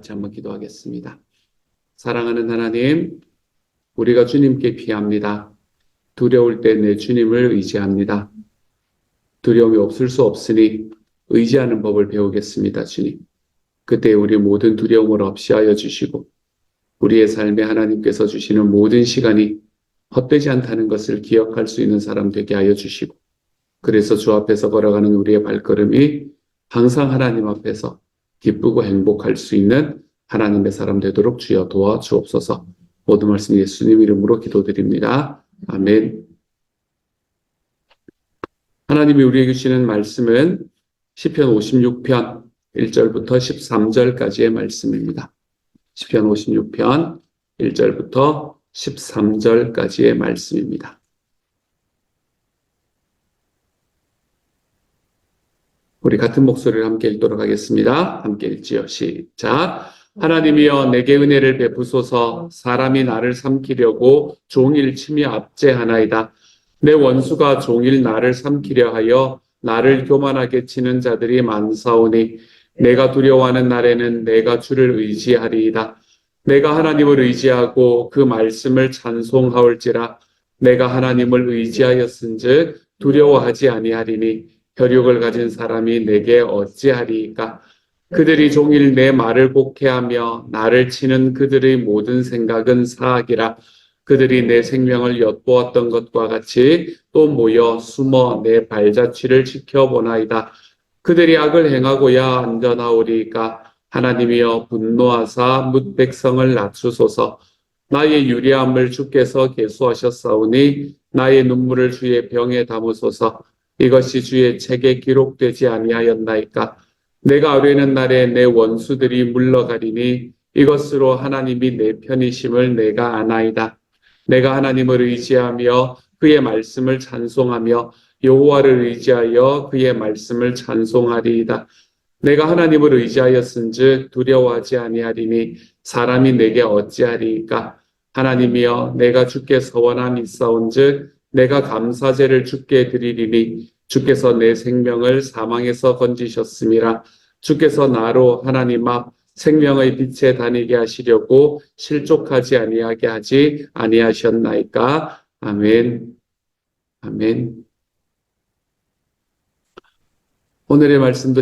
같이 한번 기도하겠습니다. 사랑하는 하나님, 우리가 주님께 피합니다. 두려울 때 내 주님을 의지합니다. 두려움이 없을 수 없으니 의지하는 법을 배우겠습니다, 주님. 그때 우리 모든 두려움을 없이 하여 주시고 우리의 삶에 하나님께서 주시는 모든 시간이 헛되지 않다는 것을 기억할 수 있는 사람 되게 하여 주시고 그래서 주 앞에서 걸어가는 우리의 발걸음이 항상 하나님 앞에서 기쁘고 행복할 수 있는 하나님의 사람 되도록 주여 도와주옵소서. 모든 말씀 예수님 이름으로 기도드립니다. 아멘. 하나님이 우리에게 주시는 말씀은 시편 56편 1절부터 13절까지의 말씀입니다. 시편 56편 1절부터 13절까지의 말씀입니다. 우리 같은 목소리를 함께 읽도록 하겠습니다. 함께 읽지요. 시작. 하나님이여 내게 은혜를 베푸소서. 사람이 나를 삼키려고 종일 침이 압제하나이다. 내 원수가 종일 나를 삼키려 하여 나를 교만하게 치는 자들이 많사오니 내가 두려워하는 날에는 내가 주를 의지하리이다. 내가 하나님을 의지하고 그 말씀을 찬송하올지라. 내가 하나님을 의지하였은즉 두려워하지 아니하리니 혈육을 가진 사람이 내게 어찌하리이까. 그들이 종일 내 말을 곡해하며 나를 치는 그들의 모든 생각은 사악이라. 그들이 내 생명을 엿보았던 것과 같이 또 모여 숨어 내 발자취를 지켜보나이다. 그들이 악을 행하고야 안전하오리이까. 하나님이여 분노하사 뭇 백성을 낮추소서. 나의 유리함을 주께서 계수하셨사오니 나의 눈물을 주의 병에 담으소서. 이것이 주의 책에 기록되지 아니하였나이까. 내가 어뢰는 날에 내 원수들이 물러가리니 이것으로 하나님이 내 편이심을 내가 아나이다. 내가 하나님을 의지하며 그의 말씀을 찬송하며 여호와를 의지하여 그의 말씀을 찬송하리이다. 내가 하나님을 의지하였은즉 두려워하지 아니하리니 사람이 내게 어찌하리이까. 하나님이여 내가 주께 서원함이 있사온즉 내가 감사제를 주께 드리리니 주께서 내 생명을 사망에서 건지셨음이라. 주께서 나로 하나님 앞 생명의 빛에 다니게 하시려고 실족하지 아니하게 하지 아니하셨나이까. 아멘. 아멘. 오늘의 말씀도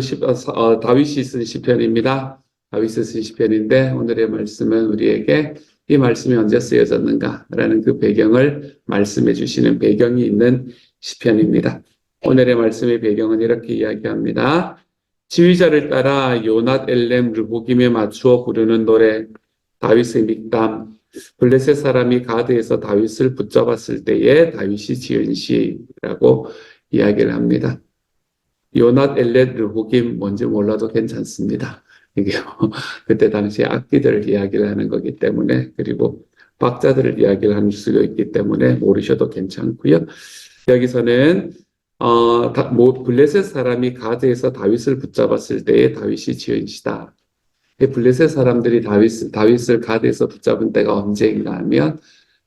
다윗이 쓴 시편입니다. 다윗이 쓴 시편인데 오늘의 말씀은 우리에게 이 말씀이 언제 쓰여졌는가라는 그 배경을 말씀해 주시는 배경이 있는 시편입니다. 오늘의 말씀의 배경은 이렇게 이야기합니다. 지휘자를 따라 요낫 엘렘 르호김에 맞추어 부르는 노래, 다윗의 믹담, 블레셋 사람이 가드에서 다윗을 붙잡았을 때에 다윗이 지은 시라고 이야기를 합니다. 요낫 엘렘 르호김 뭔지 몰라도 괜찮습니다. 이게 그때 당시 악기들 이야기를 하는 거기 때문에 그리고 박자들을 이야기를 할 수도 있기 때문에 모르셔도 괜찮고요. 여기서는 블레셋 사람이 가드에서 다윗을 붙잡았을 때에 다윗이 지은 시다. 블레셋 사람들이 다윗을 가드에서 붙잡은 때가 언제인가 하면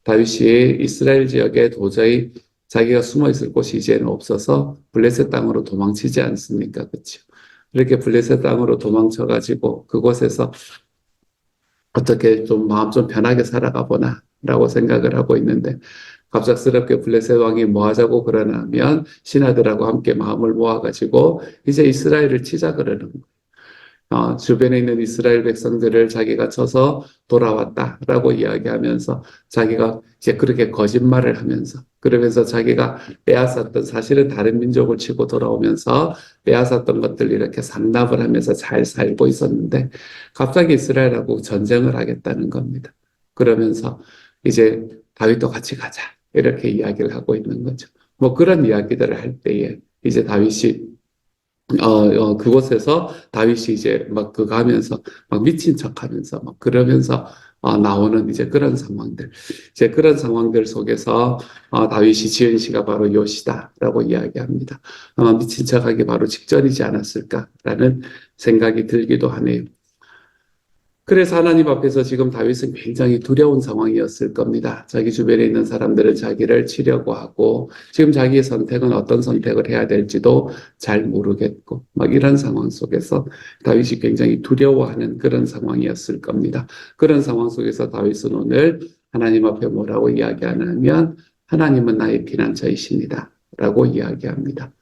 다윗이 이스라엘 지역에 도저히 자기가 숨어 있을 곳이 이제는 없어서 블레셋 땅으로 도망치지 않습니까? 그렇죠? 이렇게 블레셋 땅으로 도망쳐가지고 그곳에서 어떻게 좀 마음 좀 편하게 살아가 보나 라고 생각을 하고 있는데 갑작스럽게 블레셋 왕이 뭐 하자고 그러나 하면 신하들하고 함께 마음을 모아가지고 이제 이스라엘을 치자 그러는 거예요. 주변에 있는 이스라엘 백성들을 자기가 쳐서 돌아왔다라고 이야기하면서 자기가 이제 그렇게 거짓말을 하면서 그러면서 자기가 빼앗았던 사실은 다른 민족을 치고 돌아오면서 빼앗았던 것들 이렇게 상납을 하면서 잘 살고 있었는데 갑자기 이스라엘하고 전쟁을 하겠다는 겁니다. 그러면서 이제 다윗도 같이 가자 이렇게 이야기를 하고 있는 거죠. 뭐 그런 이야기들을 할 때에 이제 다윗이 그곳에서 다윗이 이제 막 그거 하면서 막 미친 척 하면서 막 그러면서 나오는 이제 그런 상황들. 이제 그런 상황들 속에서 다윗이 지은 시가 바로 요 시다라고 이야기합니다. 아마 미친 척하기 바로 직전이지 않았을까라는 생각이 들기도 하네요. 그래서 하나님 앞에서 지금 다윗은 굉장히 두려운 상황이었을 겁니다. 자기 주변에 있는 사람들은 자기를 치려고 하고 지금 자기의 선택은 어떤 선택을 해야 될지도 잘 모르겠고 막 이런 상황 속에서 다윗이 굉장히 두려워하는 그런 상황이었을 겁니다. 그런 상황 속에서 다윗은 오늘 하나님 앞에 뭐라고 이야기하냐면 하나님은 나의 피난처이십니다. 라고 이야기합니다.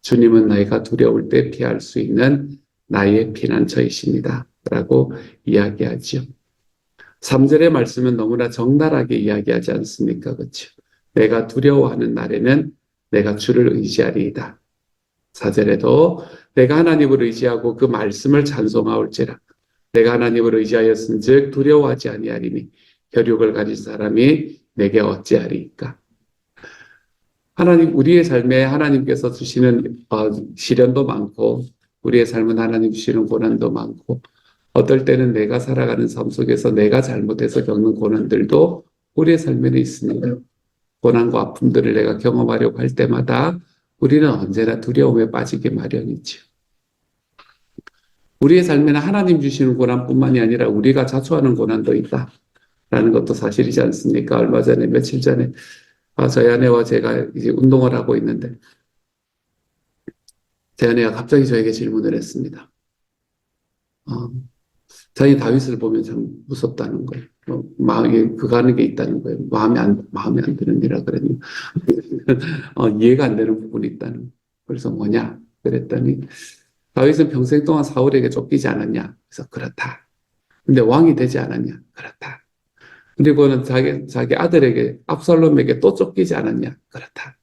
주님은 나이가 두려울 때 피할 수 있는 나의 피난처이십니다. 라고 이야기하지요. 3절의 말씀은 너무나 적나라하게 이야기하지 않습니까? 그렇죠? 내가 두려워하는 날에는 내가 주를 의지하리이다. 4절에도 내가 하나님을 의지하고 그 말씀을 찬송하올지라. 내가 하나님을 의지하였은즉 두려워하지 아니하리니 혈육을 가진 사람이 내게 어찌하리이까. 하나님, 우리의 삶에 하나님께서 주시는 시련도 많고 우리의 삶은 하나님 주시는 고난도 많고 어떨 때는 내가 살아가는 삶 속에서 내가 잘못해서 겪는 고난들도 우리의 삶에는 있습니다. 고난과 아픔들을 내가 경험하려고 할 때마다 우리는 언제나 두려움에 빠지기 마련이죠. 우리의 삶에는 하나님 주시는 고난뿐만이 아니라 우리가 자초하는 고난도 있다라는 것도 사실이지 않습니까? 얼마 전에 며칠 전에 저희 아내와 제가 이제 운동을 하고 있는데 제 아내가 갑자기 저에게 질문을 했습니다. 자기 다윗을 보면 참 무섭다는 거예요. 마음에 그가는 게 있다는 거예요. 마음에 안 드는 일이라 그랬는데 이해가 안 되는 부분이 있다는 거예요. 그래서 뭐냐? 그랬더니 다윗은 평생 동안 사울에게 쫓기지 않았냐? 그래서 그렇다. 근데 왕이 되지 않았냐? 그렇다. 그리고는 자기 아들에게 압살롬에게 또 쫓기지 않았냐? 그렇다.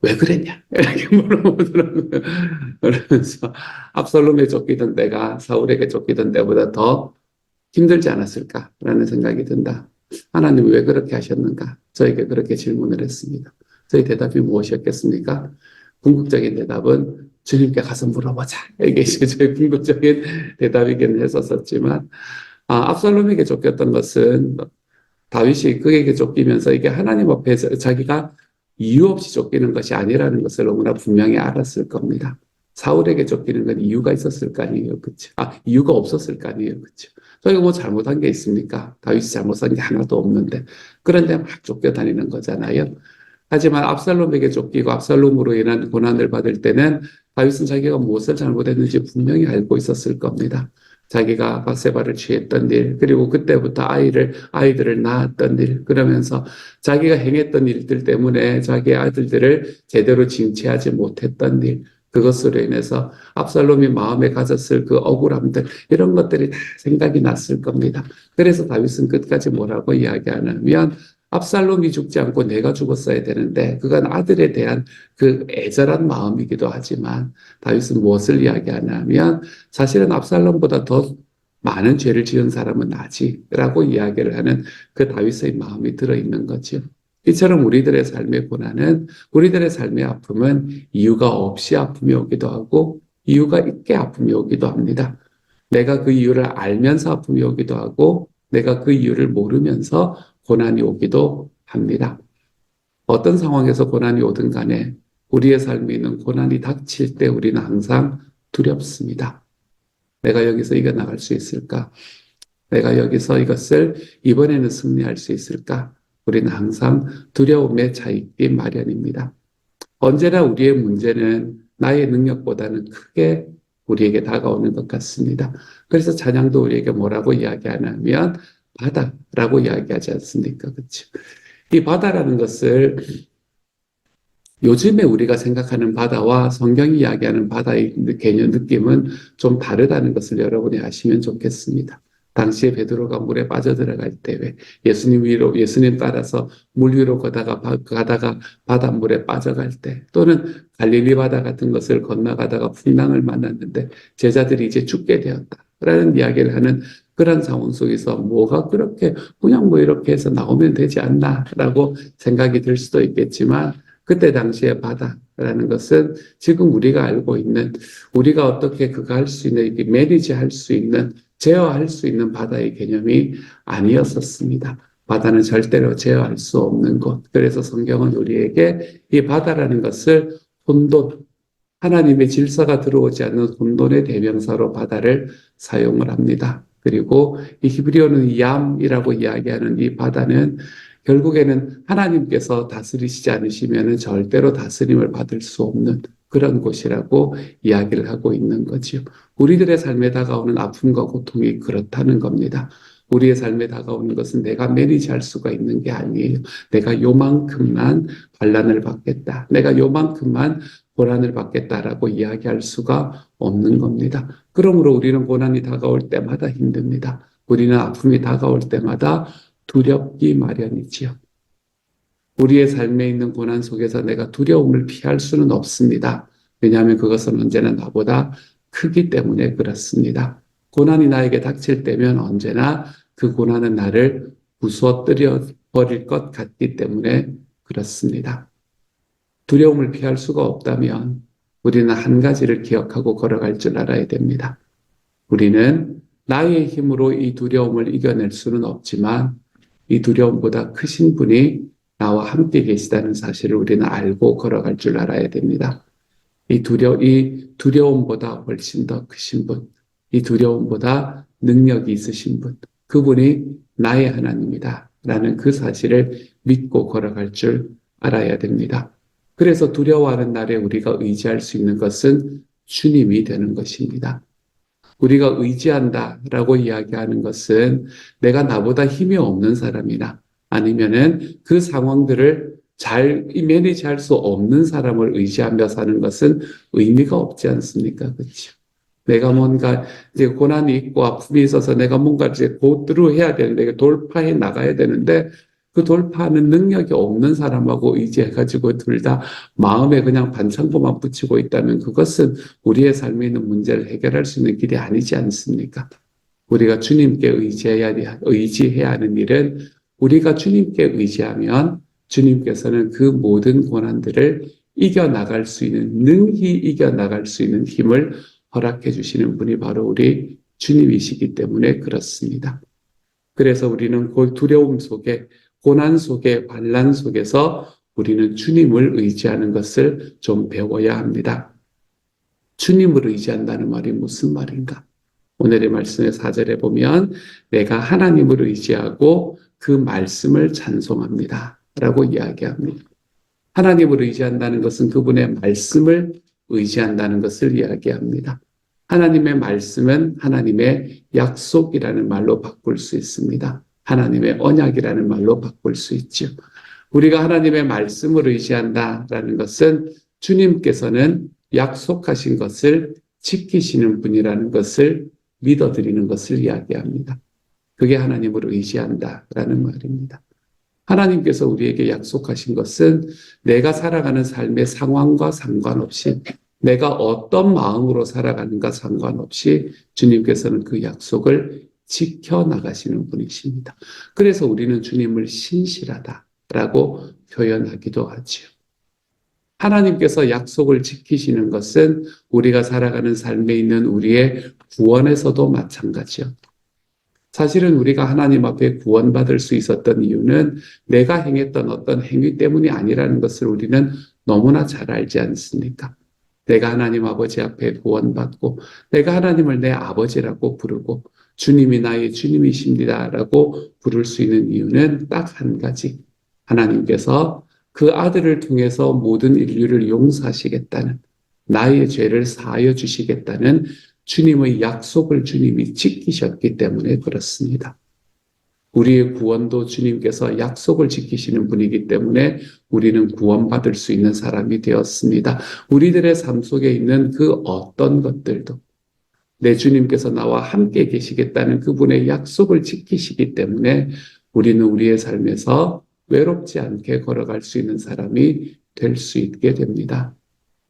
왜 그랬냐? 이렇게 물어보더라고요. 그러면서 압살롬에 쫓기던 내가 사울에게 쫓기던 때보다 더 힘들지 않았을까라는 생각이 든다. 하나님 왜 그렇게 하셨는가? 저에게 그렇게 질문을 했습니다. 저희 대답이 무엇이었겠습니까? 궁극적인 대답은 주님께 가서 물어보자. 이게 저희 궁극적인 대답이긴 했었지만 압살롬에게 쫓겼던 것은 다윗이 그에게 쫓기면서 이게 하나님 앞에서 자기가 이유 없이 쫓기는 것이 아니라는 것을 너무나 분명히 알았을 겁니다. 사울에게 쫓기는 건 이유가 있었을 거 아니에요. 그렇죠? 이유가 없었을 거 아니에요. 그렇죠? 저희가 뭐 잘못한 게 있습니까? 다윗이 잘못한 게 하나도 없는데 그런데 막 쫓겨다니는 거잖아요. 하지만 압살롬에게 쫓기고 압살롬으로 인한 고난을 받을 때는 다윗은 자기가 무엇을 잘못했는지 분명히 알고 있었을 겁니다. 자기가 밧세바를 취했던 일, 그리고 그때부터 아이들을 낳았던 일, 그러면서 자기가 행했던 일들 때문에 자기 아들들을 제대로 징치하지 못했던 일, 그것으로 인해서 압살롬이 마음에 가졌을 그 억울함들, 이런 것들이 다 생각이 났을 겁니다. 그래서 다윗은 끝까지 뭐라고 이야기하냐면 압살롬이 죽지 않고 내가 죽었어야 되는데 그건 아들에 대한 그 애절한 마음이기도 하지만 다윗은 무엇을 이야기하냐면 사실은 압살롬보다 더 많은 죄를 지은 사람은 나지라고 이야기를 하는 그 다윗의 마음이 들어있는 거죠. 이처럼 우리들의 삶의 고난은 우리들의 삶의 아픔은 이유가 없이 아픔이 오기도 하고 이유가 있게 아픔이 오기도 합니다. 내가 그 이유를 알면서 아픔이 오기도 하고 내가 그 이유를 모르면서 고난이 오기도 합니다. 어떤 상황에서 고난이 오든 간에 우리의 삶에 있는 고난이 닥칠 때 우리는 항상 두렵습니다. 내가 여기서 이겨나갈 수 있을까? 내가 여기서 이것을 이번에는 승리할 수 있을까? 우리는 항상 두려움에 차있기 마련입니다. 언제나 우리의 문제는 나의 능력보다는 크게 우리에게 다가오는 것 같습니다. 그래서 찬양도 우리에게 뭐라고 이야기하냐면 바다라고 이야기하지 않습니까? 그렇죠? 이 바다라는 것을 요즘에 우리가 생각하는 바다와 성경이 이야기하는 바다의 개념, 느낌은 좀 다르다는 것을 여러분이 아시면 좋겠습니다. 당시에 베드로가 물에 빠져들어갈 때 왜 예수님 따라서 물 위로 가다가 바닷물에 빠져갈 때 또는 갈릴리 바다 같은 것을 건너가다가 풍랑을 만났는데 제자들이 이제 죽게 되었다라는 이야기를 하는 그런 상황 속에서 뭐가 그렇게 그냥 뭐 이렇게 해서 나오면 되지 않나라고 생각이 들 수도 있겠지만 그때 당시에 바다라는 것은 지금 우리가 알고 있는 우리가 어떻게 그거 할 수 있는 매니지할 수 있는 제어할 수 있는 바다의 개념이 아니었었습니다. 바다는 절대로 제어할 수 없는 곳. 그래서 성경은 우리에게 이 바다라는 것을 혼돈, 하나님의 질서가 들어오지 않는 혼돈의 대명사로 바다를 사용을 합니다. 그리고 이 히브리어는 얌이라고 이야기하는 이 바다는 결국에는 하나님께서 다스리시지 않으시면 절대로 다스림을 받을 수 없는 그런 곳이라고 이야기를 하고 있는 거지요. 우리들의 삶에 다가오는 아픔과 고통이 그렇다는 겁니다. 우리의 삶에 다가오는 것은 내가 매니지할 수가 있는 게 아니에요. 내가 요만큼만 반란을 받겠다. 내가 요만큼만 고난을 받겠다라고 이야기할 수가 없는 겁니다. 그러므로 우리는 고난이 다가올 때마다 힘듭니다. 우리는 아픔이 다가올 때마다 두렵기 마련이지요. 우리의 삶에 있는 고난 속에서 내가 두려움을 피할 수는 없습니다. 왜냐하면 그것은 언제나 나보다 크기 때문에 그렇습니다. 고난이 나에게 닥칠 때면 언제나 그 고난은 나를 부수어뜨려 버릴 것 같기 때문에 그렇습니다. 두려움을 피할 수가 없다면 우리는 한 가지를 기억하고 걸어갈 줄 알아야 됩니다. 우리는 나의 힘으로 이 두려움을 이겨낼 수는 없지만 이 두려움보다 크신 분이 나와 함께 계시다는 사실을 우리는 알고 걸어갈 줄 알아야 됩니다. 이 두려움보다 훨씬 더 크신 분, 이 두려움보다 능력이 있으신 분, 그분이 나의 하나님이다 라는 그 사실을 믿고 걸어갈 줄 알아야 됩니다. 그래서 두려워하는 날에 우리가 의지할 수 있는 것은 주님이 되는 것입니다. 우리가 의지한다라고 이야기하는 것은 내가 나보다 힘이 없는 사람이나 아니면은 그 상황들을 잘 매니지할 수 없는 사람을 의지하며 사는 것은 의미가 없지 않습니까? 그렇죠? 내가 뭔가 이제 고난이 있고 아픔이 있어서 내가 뭔가 이제 고트로 해야 되는데 돌파해 나가야 되는데 그 돌파하는 능력이 없는 사람하고 의지해가지고 둘 다 마음에 그냥 반창고만 붙이고 있다면 그것은 우리의 삶에 있는 문제를 해결할 수 있는 길이 아니지 않습니까? 우리가 주님께 의지해야 하는 일은 우리가 주님께 의지하면 주님께서는 그 모든 고난들을 이겨나갈 수 있는, 능히 이겨나갈 수 있는 힘을 허락해 주시는 분이 바로 우리 주님이시기 때문에 그렇습니다. 그래서 우리는 그 두려움 속에, 고난 속에, 반란 속에서 우리는 주님을 의지하는 것을 좀 배워야 합니다. 주님을 의지한다는 말이 무슨 말인가? 오늘의 말씀의 4절에 보면 내가 하나님을 의지하고 그 말씀을 찬송합니다. 라고 이야기합니다. 하나님을 의지한다는 것은 그분의 말씀을 의지한다는 것을 이야기합니다. 하나님의 말씀은 하나님의 약속이라는 말로 바꿀 수 있습니다. 하나님의 언약이라는 말로 바꿀 수 있죠. 우리가 하나님의 말씀을 의지한다라는 것은 주님께서는 약속하신 것을 지키시는 분이라는 것을 믿어드리는 것을 이야기합니다. 그게 하나님을 의지한다라는 말입니다. 하나님께서 우리에게 약속하신 것은 내가 살아가는 삶의 상황과 상관없이 내가 어떤 마음으로 살아가는가 상관없이 주님께서는 그 약속을 지켜나가시는 분이십니다. 그래서 우리는 주님을 신실하다라고 표현하기도 하지요. 하나님께서 약속을 지키시는 것은 우리가 살아가는 삶에 있는 우리의 구원에서도 마찬가지요. 사실은 우리가 하나님 앞에 구원받을 수 있었던 이유는 내가 행했던 어떤 행위 때문이 아니라는 것을 우리는 너무나 잘 알지 않습니까? 내가 하나님 아버지 앞에 구원받고 내가 하나님을 내 아버지라고 부르고 주님이 나의 주님이십니다라고 부를 수 있는 이유는 딱 한 가지. 하나님께서 그 아들을 통해서 모든 인류를 용서하시겠다는 나의 죄를 사하여 주시겠다는 주님의 약속을 주님이 지키셨기 때문에 그렇습니다. 우리의 구원도 주님께서 약속을 지키시는 분이기 때문에 우리는 구원받을 수 있는 사람이 되었습니다. 우리들의 삶 속에 있는 그 어떤 것들도 내 주님께서 나와 함께 계시겠다는 그분의 약속을 지키시기 때문에 우리는 우리의 삶에서 외롭지 않게 걸어갈 수 있는 사람이 될 수 있게 됩니다.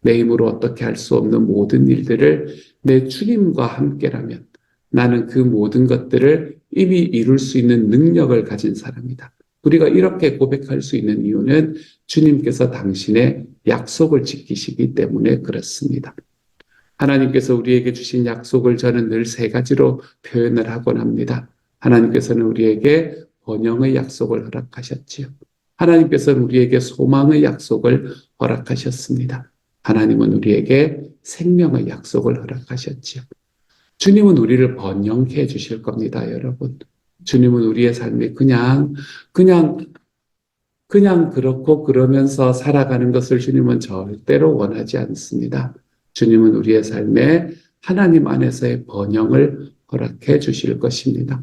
내 힘으로 어떻게 할 수 없는 모든 일들을 내 주님과 함께라면 나는 그 모든 것들을 이미 이룰 수 있는 능력을 가진 사람이다. 우리가 이렇게 고백할 수 있는 이유는 주님께서 당신의 약속을 지키시기 때문에 그렇습니다. 하나님께서 우리에게 주신 약속을 저는 늘 세 가지로 표현을 하곤 합니다. 하나님께서는 우리에게 번영의 약속을 허락하셨지요. 하나님께서는 우리에게 소망의 약속을 허락하셨습니다. 하나님은 우리에게 생명의 약속을 허락하셨지요. 주님은 우리를 번영케 해주실 겁니다, 여러분. 주님은 우리의 삶이 그냥 그렇고 그러면서 살아가는 것을 주님은 절대로 원하지 않습니다. 주님은 우리의 삶에 하나님 안에서의 번영을 허락해 주실 것입니다.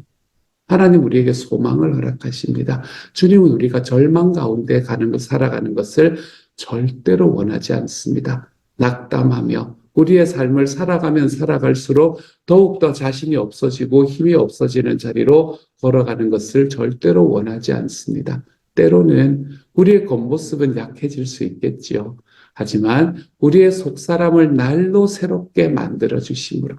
하나님 우리에게 소망을 허락하십니다. 주님은 우리가 절망 가운데 살아가는 것을 절대로 원하지 않습니다. 낙담하며 우리의 삶을 살아가면 살아갈수록 더욱더 자신이 없어지고 힘이 없어지는 자리로 걸어가는 것을 절대로 원하지 않습니다. 때로는 우리의 겉모습은 약해질 수 있겠지요. 하지만 우리의 속사람을 날로 새롭게 만들어 주심으로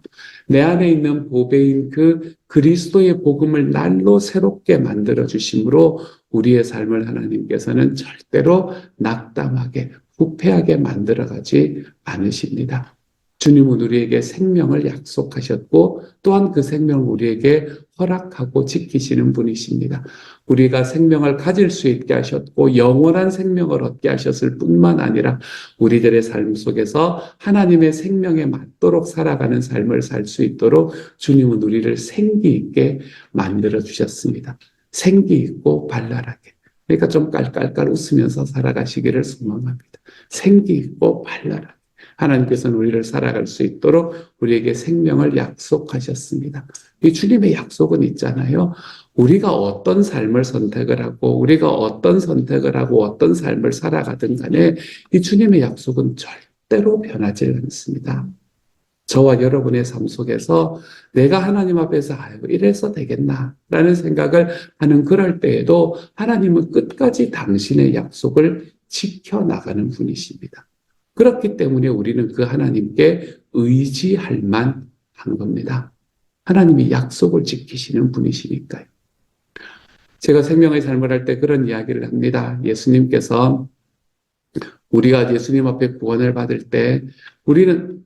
내 안에 있는 보배인 그 그리스도의 복음을 날로 새롭게 만들어 주심으로 우리의 삶을 하나님께서는 절대로 낙담하게 부패하게 만들어가지 않으십니다. 주님은 우리에게 생명을 약속하셨고 또한 그 생명을 우리에게 허락하고 지키시는 분이십니다. 우리가 생명을 가질 수 있게 하셨고 영원한 생명을 얻게 하셨을 뿐만 아니라 우리들의 삶 속에서 하나님의 생명에 맞도록 살아가는 삶을 살 수 있도록 주님은 우리를 생기 있게 만들어 주셨습니다. 생기 있고 발랄하게. 그러니까 좀 깔깔깔 웃으면서 살아가시기를 소망합니다. 생기 있고 발랄하게. 하나님께서는 우리를 살아갈 수 있도록 우리에게 생명을 약속하셨습니다. 이 주님의 약속은 있잖아요. 우리가 어떤 삶을 선택을 하고 우리가 어떤 선택을 하고 어떤 삶을 살아가든 간에 이 주님의 약속은 절대로 변하지 않습니다. 저와 여러분의 삶 속에서 내가 하나님 앞에서 이래서 되겠나라는 생각을 하는 그럴 때에도 하나님은 끝까지 당신의 약속을 지켜나가는 분이십니다. 그렇기 때문에 우리는 그 하나님께 의지할 만한 겁니다. 하나님이 약속을 지키시는 분이시니까요. 제가 생명의 삶을 할 때 그런 이야기를 합니다. 예수님께서 우리가 예수님 앞에 구원을 받을 때 우리는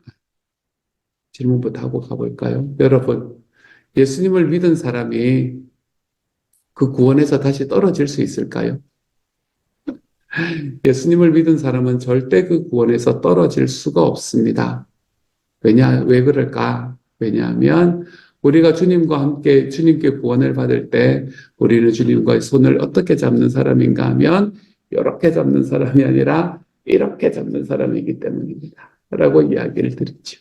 질문부터 하고 가볼까요? 여러분, 예수님을 믿은 사람이 그 구원에서 다시 떨어질 수 있을까요? 예수님을 믿은 사람은 절대 그 구원에서 떨어질 수가 없습니다. 왜 그럴까? 왜냐하면 우리가 주님과 함께 주님께 구원을 받을 때 우리는 주님과의 손을 어떻게 잡는 사람인가 하면 이렇게 잡는 사람이 아니라 이렇게 잡는 사람이기 때문입니다. 라고 이야기를 드렸죠.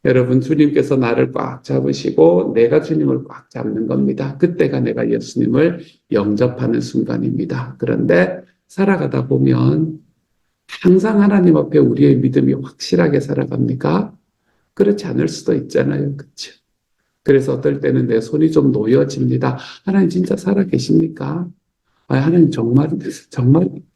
여러분, 주님께서 나를 꽉 잡으시고 내가 주님을 꽉 잡는 겁니다. 그때가 내가 예수님을 영접하는 순간입니다. 그런데 살아가다 보면 항상 하나님 앞에 우리의 믿음이 확실하게 살아갑니까? 그렇지 않을 수도 있잖아요. 그렇죠? 그래서 어떨 때는 내 손이 좀 놓여집니다. 하나님 진짜 살아 계십니까? 하나님 정말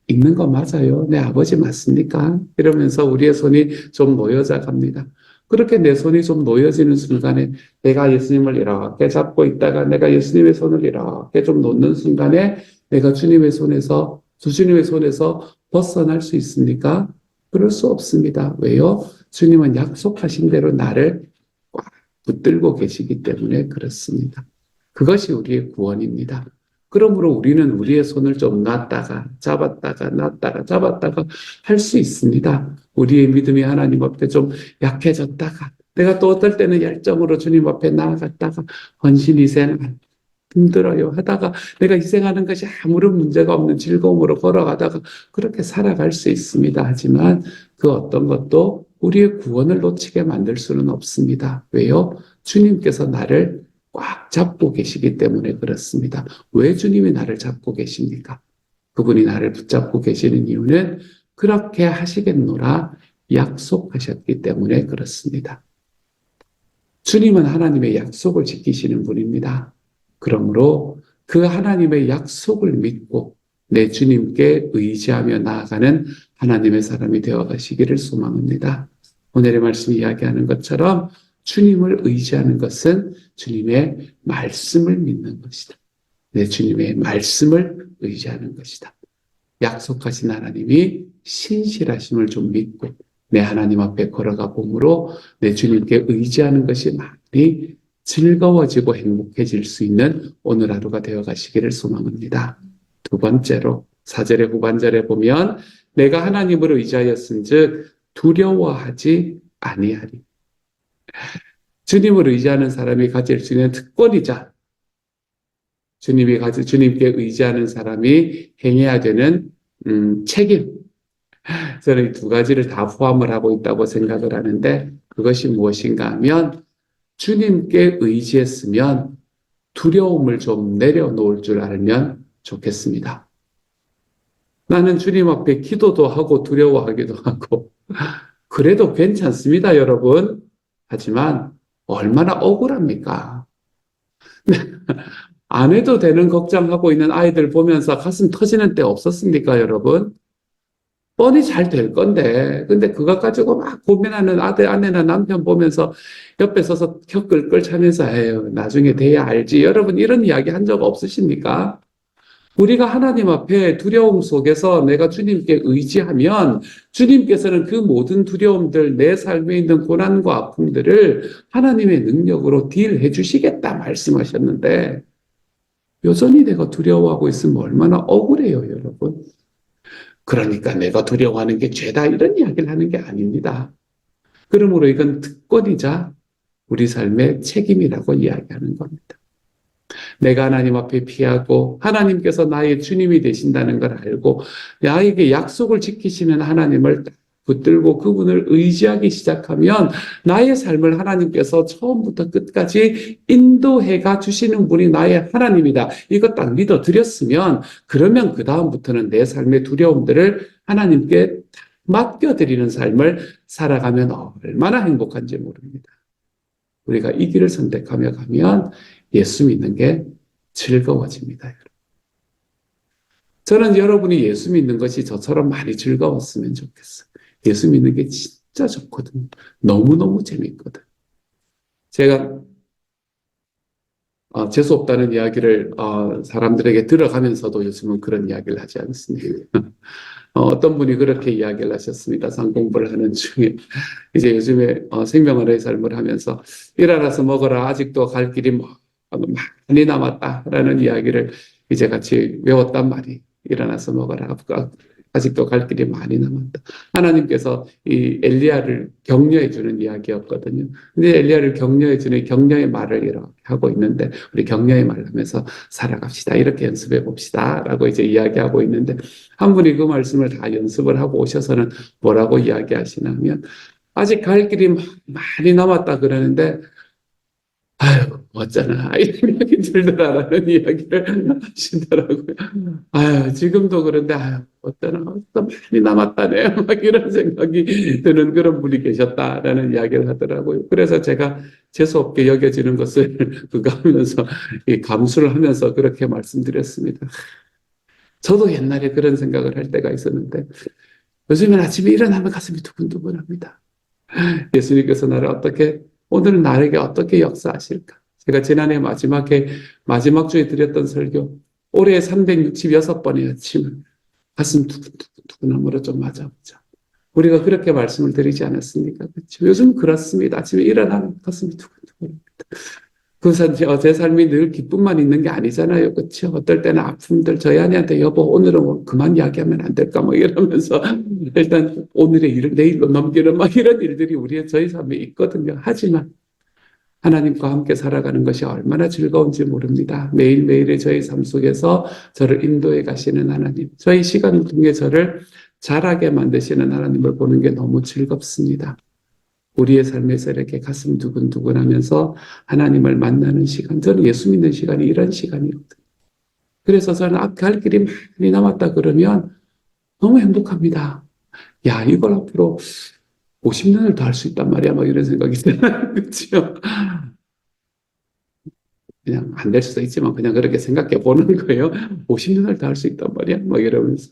있는 거 맞아요? 내 아버지 맞습니까? 이러면서 우리의 손이 좀 놓여져 갑니다. 그렇게 내 손이 좀 놓여지는 순간에 내가 예수님을 이렇게 잡고 있다가 내가 예수님의 손을 이렇게 좀 놓는 순간에 내가 주님의 손에서 벗어날 수 있습니까? 그럴 수 없습니다. 왜요? 주님은 약속하신 대로 나를 꽉 붙들고 계시기 때문에 그렇습니다. 그것이 우리의 구원입니다. 그러므로 우리는 우리의 손을 좀 놨다가 잡았다가 할 수 있습니다. 우리의 믿음이 하나님 앞에 좀 약해졌다가 내가 또 어떨 때는 열정으로 주님 앞에 나아갔다가 헌신희생 힘들어요 하다가 내가 희생하는 것이 아무런 문제가 없는 즐거움으로 걸어가다가 그렇게 살아갈 수 있습니다. 하지만 그 어떤 것도 우리의 구원을 놓치게 만들 수는 없습니다. 왜요? 주님께서 나를 꽉 잡고 계시기 때문에 그렇습니다. 왜 주님이 나를 잡고 계십니까? 그분이 나를 붙잡고 계시는 이유는 그렇게 하시겠노라 약속하셨기 때문에 그렇습니다. 주님은 하나님의 약속을 지키시는 분입니다. 그러므로 그 하나님의 약속을 믿고 내 주님께 의지하며 나아가는 하나님의 사람이 되어 가시기를 소망합니다. 오늘의 말씀 이야기하는 것처럼 주님을 의지하는 것은 주님의 말씀을 믿는 것이다. 내 주님의 말씀을 의지하는 것이다. 약속하신 하나님이 신실하심을 좀 믿고 내 하나님 앞에 걸어가 봄으로 내 주님께 의지하는 것이 많이 즐거워지고 행복해질 수 있는 오늘 하루가 되어 가시기를 소망합니다. 두 번째로 4절의 후반절에 보면 내가 하나님을 의지하였은즉 두려워하지 아니하리. 주님을 의지하는 사람이 가질 수 있는 특권이자 주님께 의지하는 사람이 행해야 되는 책임. 저는 이 두 가지를 다 포함을 하고 있다고 생각을 하는데 그것이 무엇인가 하면 주님께 의지했으면 두려움을 좀 내려놓을 줄 알면 좋겠습니다. 나는 주님 앞에 기도도 하고 두려워하기도 하고 그래도 괜찮습니다, 여러분. 하지만 얼마나 억울합니까? 안 해도 되는 걱정하고 있는 아이들 보면서 가슴 터지는 때 없었습니까, 여러분? 뻔히 잘 될 건데, 근데 그것 가지고 막 고민하는 아들, 아내나 남편 보면서 옆에 서서 혀 끌끌 차면서, 에휴, 나중에 돼야 알지. 여러분, 이런 이야기 한 적 없으십니까? 우리가 하나님 앞에 두려움 속에서 내가 주님께 의지하면 주님께서는 그 모든 두려움들, 내 삶에 있는 고난과 아픔들을 하나님의 능력으로 딜해 주시겠다 말씀하셨는데, 여전히 내가 두려워하고 있으면 얼마나 억울해요, 여러분. 그러니까 내가 두려워하는 게 죄다 이런 이야기를 하는 게 아닙니다. 그러므로 이건 특권이자 우리 삶의 책임이라고 이야기하는 겁니다. 내가 하나님 앞에 피하고 하나님께서 나의 주님이 되신다는 걸 알고 나에게 약속을 지키시는 하나님을 붙들고 그분을 의지하기 시작하면 나의 삶을 하나님께서 처음부터 끝까지 인도해가 주시는 분이 나의 하나님이다. 이거 딱 믿어드렸으면 그러면 그 다음부터는 내 삶의 두려움들을 하나님께 맡겨드리는 삶을 살아가면 얼마나 행복한지 모릅니다. 우리가 이 길을 선택하며 가면 예수 믿는 게 즐거워집니다. 저는 여러분이 예수 믿는 것이 저처럼 많이 즐거웠으면 좋겠어요. 예수 믿는 게 진짜 좋거든요. 너무너무 재밌거든. 제가 재수 없다는 이야기를 사람들에게 들어가면서도 요즘은 그런 이야기를 하지 않습니다. 어떤 분이 그렇게 이야기를 하셨습니다. 상공부를 하는 중에 이제 요즘에 생명언어의 삶을 하면서 일어나서 먹어라. 아직도 갈 길이 많이 남았다라는 이야기를 이제 같이 외웠단 말이에요. 일어나서 먹어라. 아직도 갈 길이 많이 남았다. 하나님께서 이 엘리야를 격려해 주는 이야기였거든요. 근데 엘리야를 격려해 주는 격려의 말을 이렇게 하고 있는데 우리 격려의 말을 하면서 살아갑시다. 이렇게 연습해 봅시다라고 이제 이야기하고 있는데 한 분이 그 말씀을 다 연습을 하고 오셔서는 뭐라고 이야기하시냐면 아직 갈 길이 많이 남았다 그러는데 아유, 어쩌나, 이런 생각이 들더라라는 이야기를 하시더라고요. 아유, 지금도 그런데, 아유, 어쩌나, 또 많이 남았다네. 막 이런 생각이 드는 그런 분이 계셨다라는 이야기를 하더라고요. 그래서 제가 재수없게 여겨지는 것을 그거 하면서, 감수를 하면서 그렇게 말씀드렸습니다. 저도 옛날에 그런 생각을 할 때가 있었는데, 요즘엔 아침에 일어나면 가슴이 두근두근합니다. 예수님께서 나를 오늘은 나에게 어떻게 역사하실까? 제가 지난해 마지막 주에 드렸던 설교, 올해 366번의 아침을 가슴 두근두근함으로 좀 맞아보자. 우리가 그렇게 말씀을 드리지 않았습니까? 그렇죠? 요즘 그렇습니다. 아침에 일어나면 가슴이 두근두근합니다. 제 삶이 늘 기쁨만 있는 게 아니잖아요. 그렇죠? 어떨 때는 아픔들, 저희 아내한테 여보, 오늘은 뭐 그만 이야기하면 안 될까? 뭐 이러면서 일단 오늘의 일을 내일로 넘기는 막 이런 일들이 저희 삶에 있거든요. 하지만 하나님과 함께 살아가는 것이 얼마나 즐거운지 모릅니다. 매일매일의 저희 삶 속에서 저를 인도해 가시는 하나님, 저희 시간을 통해 저를 자라게 만드시는 하나님을 보는 게 너무 즐겁습니다. 우리의 삶에서 이렇게 가슴 두근두근 하면서 하나님을 만나는 시간, 저는 예수 믿는 시간이 이런 시간이거든요. 그래서 저는 앞 갈 길이 많이 남았다 그러면 너무 행복합니다. 야, 이걸 앞으로 50년을 더 할 수 있단 말이야. 막 이런 생각이 들어요. 그렇죠? 그냥 안 될 수도 있지만 그냥 그렇게 생각해 보는 거예요. 50년을 더 할 수 있단 말이야. 막 이러면서.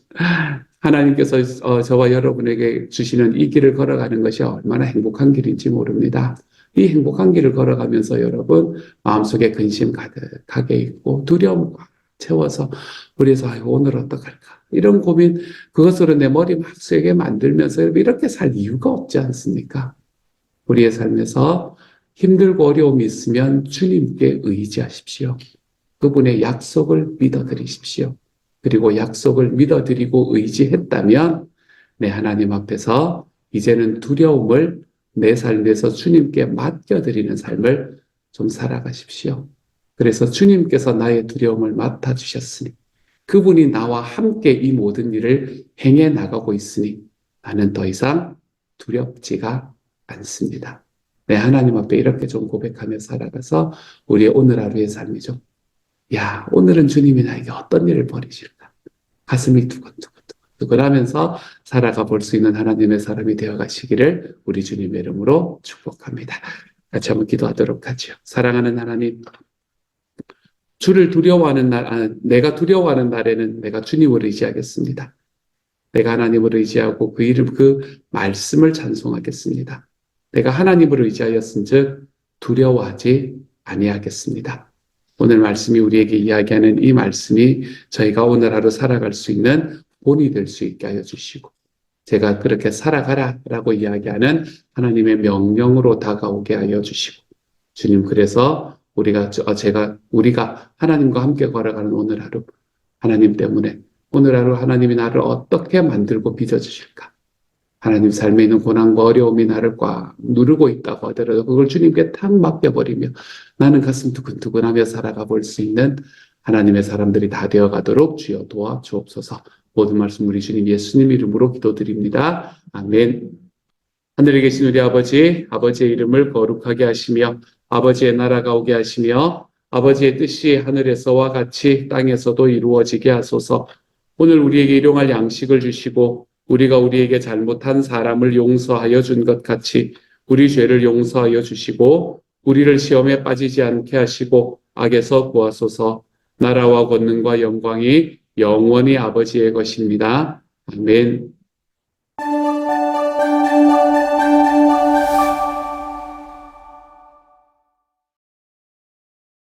하나님께서 저와 여러분에게 주시는 이 길을 걸어가는 것이 얼마나 행복한 길인지 모릅니다. 이 행복한 길을 걸어가면서 여러분 마음속에 근심 가득하게 있고 두려움 채워서 우리에서 오늘 어떡할까 이런 고민 그것으로 내 머리 막 쓰게 만들면서 이렇게 살 이유가 없지 않습니까? 우리의 삶에서 힘들고 어려움이 있으면 주님께 의지하십시오. 그분의 약속을 믿어드리십시오. 그리고 약속을 믿어드리고 의지했다면 내 하나님 앞에서 이제는 두려움을 내 삶에서 주님께 맡겨드리는 삶을 좀 살아가십시오. 그래서 주님께서 나의 두려움을 맡아주셨으니 그분이 나와 함께 이 모든 일을 행해 나가고 있으니 나는 더 이상 두렵지가 않습니다. 네, 하나님 앞에 이렇게 좀 고백하며 살아가서 우리의 오늘 하루의 삶이죠. 야, 오늘은 주님이 나에게 어떤 일을 벌이실까? 가슴이 두근두근하면서 살아가 볼 수 있는 하나님의 사람이 되어 가시기를 우리 주님의 이름으로 축복합니다. 같이 한번 기도하도록 하죠. 사랑하는 하나님, 주를 두려워하는 내가 두려워하는 날에는 내가 주님을 의지하겠습니다. 내가 하나님을 의지하고 그 이름, 그 말씀을 찬송하겠습니다. 내가 하나님을 의지하였은즉 두려워하지 아니하겠습니다. 오늘 말씀이 우리에게 이야기하는 이 말씀이 저희가 오늘 하루 살아갈 수 있는 본이 될 수 있게 하여 주시고 제가 그렇게 살아가라라고 이야기하는 하나님의 명령으로 다가오게 하여 주시고 주님 그래서 우리가 하나님과 함께 걸어가는 오늘 하루 하나님 때문에 오늘 하루 하나님이 나를 어떻게 만들고 빚어주실까? 하나님 삶에 있는 고난과 어려움이 나를 꽉 누르고 있다고 하더라도 그걸 주님께 탁 맡겨버리며 나는 가슴 두근두근하며 살아가 볼 수 있는 하나님의 사람들이 다 되어가도록 주여 도와주옵소서. 모든 말씀 우리 주님 예수님 이름으로 기도드립니다. 아멘. 하늘에 계신 우리 아버지, 아버지의 이름을 거룩하게 하시며 아버지의 나라가 오게 하시며 아버지의 뜻이 하늘에서와 같이 땅에서도 이루어지게 하소서. 오늘 우리에게 일용할 양식을 주시고 우리가 우리에게 잘못한 사람을 용서하여 준 것 같이 우리 죄를 용서하여 주시고 우리를 시험에 빠지지 않게 하시고 악에서 구하소서. 나라와 권능과 영광이 영원히 아버지의 것입니다. 아멘.